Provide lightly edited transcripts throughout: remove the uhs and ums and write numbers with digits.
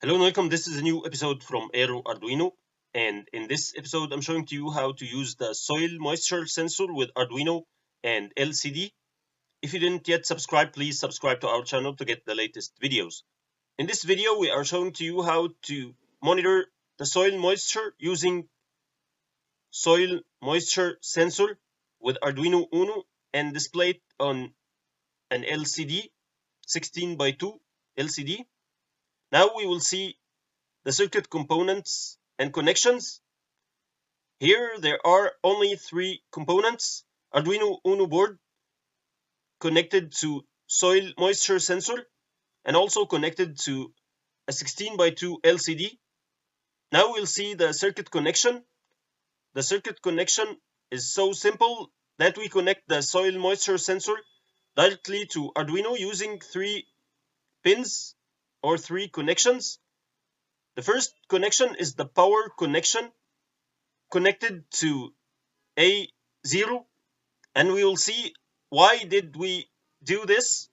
Hello and welcome. This is a new episode from Aero Arduino, and in this episode I'm showing to you how to use the soil moisture sensor with Arduino and LCD. If you didn't yet subscribe, please subscribe to our channel to get the latest videos. In this video we are showing to you how to monitor the soil moisture using soil moisture sensor with Arduino Uno and display it on an LCD, 16:2 LCD. Now we will see the circuit components and connections. Here there are only three components: Arduino Uno board connected to soil moisture sensor and also connected to a 16:2 LCD. Now we'll see the circuit connection. The circuit connection is so simple that we connect the soil moisture sensor directly to Arduino using three pins or three connections. The first connection is the power connection connected to A0, and we will see why did we do this.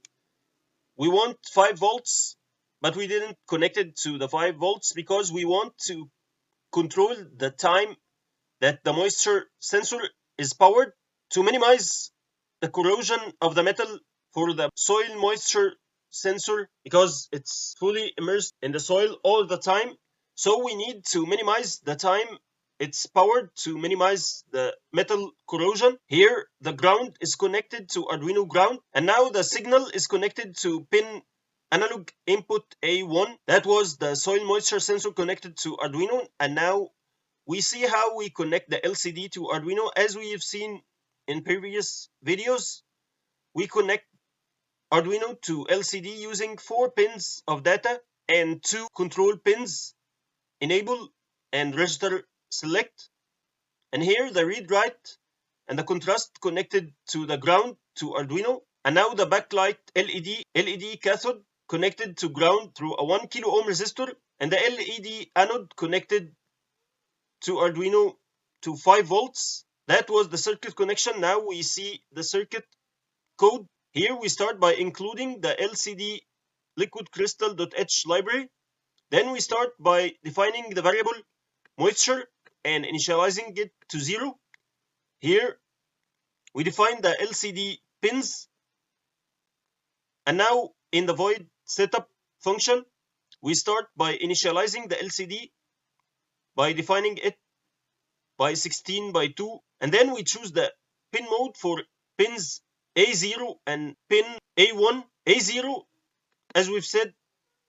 We want 5 volts, but we didn't connect it to the 5 volts because we want to control the time that the moisture sensor is powered to minimize the corrosion of the metal for the soil moisture sensor, because it's fully immersed in the soil all the time. So we need to minimize the time it's powered to minimize the metal corrosion. Here the ground is connected to Arduino ground, and now the signal is connected to pin analog input A1. That was the soil moisture sensor connected to Arduino, and now we see how we connect the LCD to Arduino. As we have seen in previous videos, we connect Arduino to LCD using 4 pins of data and 2 control pins, enable and register select. And here the read write and the contrast connected to the ground to Arduino. And now the backlight LED cathode connected to ground through a 1 kilo ohm resistor, and the LED anode connected to Arduino to 5 volts. That was the circuit connection. Now we see the circuit code. Here we start by including the LCD liquid crystal.h library. Then we start by defining the variable moisture and initializing it to 0. Here we define the LCD pins, and now in the void setup function we start by initializing the LCD by defining it by 16:2, and then we choose the pin mode for pins A0 and pin A1. A0, as we've said,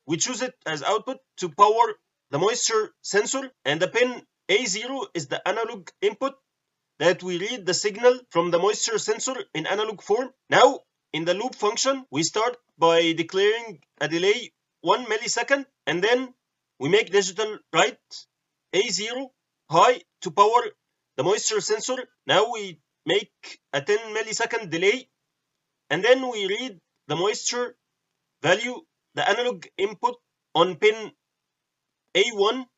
we choose it as output to power the moisture sensor, and the pin A0 is the analog input that we read the signal from the moisture sensor in analog form. Now in the loop function we start by declaring a delay 1 millisecond, and then we make digital write A0 high to power the moisture sensor. Now we make a 10 millisecond delay, and then we read the moisture value, the analog input, on pin A1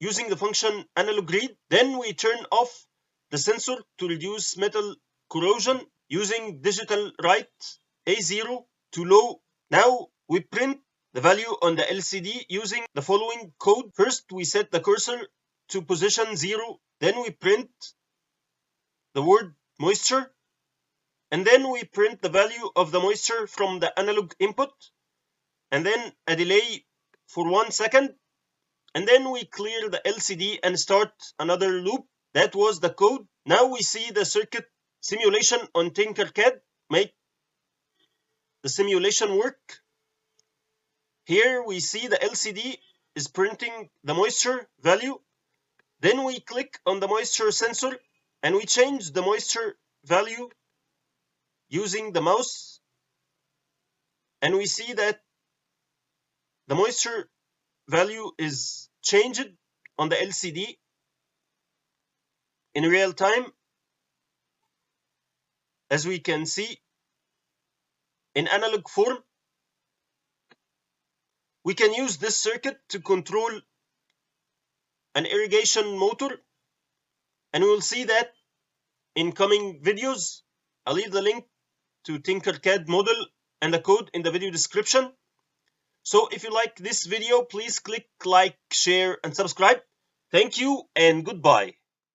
using the function analog read. Then we turn off the sensor to reduce metal corrosion using digital write A0 to low. Now we print the value on the LCD using the following code. First we set the cursor to position 0, then we print the word moisture, and then we print the value of the moisture from the analog input, and then a delay for 1 second, and then we clear the LCD and start another loop. That was the code. Now we see the circuit simulation on Tinkercad. Make the simulation work. Here we see the LCD is printing the moisture value. Then we click on the moisture sensor and we change the moisture value using the mouse, and we see that the moisture value is changed on the LCD in real time. As we can see in analog form, we can use this circuit to control an irrigation motor, and we will see that in coming videos. I'll leave the link to Tinkercad model and the code in the video description. So if you like this video, please click like, share, and subscribe. Thank you and goodbye.